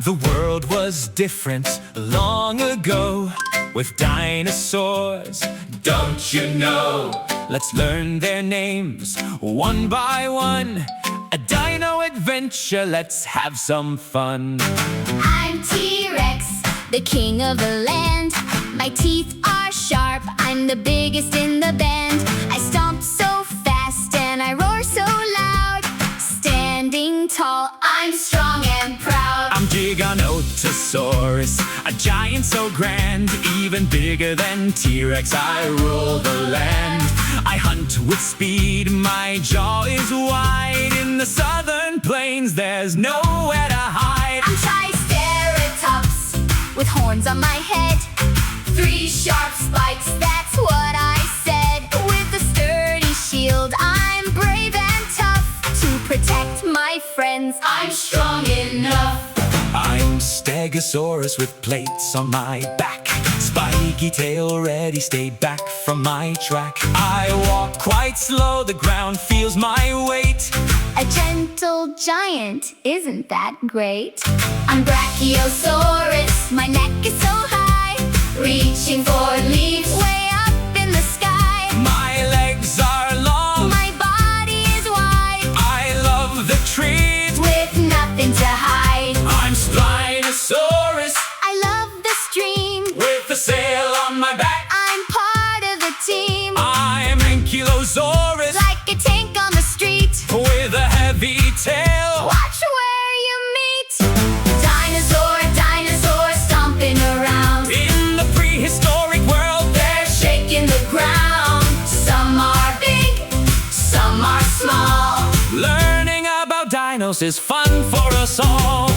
The world was different long ago with dinosaurs, don't you know? Let's learn their names one by one. A dino adventure, let's have some fun. I'm T-Rex, the king of the land. My teeth are sharp, I'm the biggest in the band. I stomp so fast and I roar so loud. Standing tall, I'm strong and proud. I'm Giganotosaurus, a giant so grand. Even bigger than T-Rex, I rule the land. I hunt with speed, my jaw is wide. In the southern plains, there's nowhere to hide. I'm Triceratops, with horns on my head. 3 sharp spikes, that's what I said. With a sturdy shield, I'm brave and tough. To protect my friends, I'm strong enough. I'm Stegosaurus with plates on my back. Spiky tail ready, stay back from my track. I walk quite slow, the ground feels my weight. A gentle giant, isn't that great? I'm Brachiosaurus, my neck is so high. Reaching for leaves way up in the sky. My legs are long, My body is wide. I love the trees. With nothing to hide. I'm Spinosaurus I love the stream. with a sail on my back. I'm part of the team. I'm Ankylosaurus Like a tank on the street. with a heavy tail. Watch where you meet. Dinosaur, stomping around. In the prehistoric world, They're shaking the ground. Some are big, some are small. learning about dinos is fun for us all.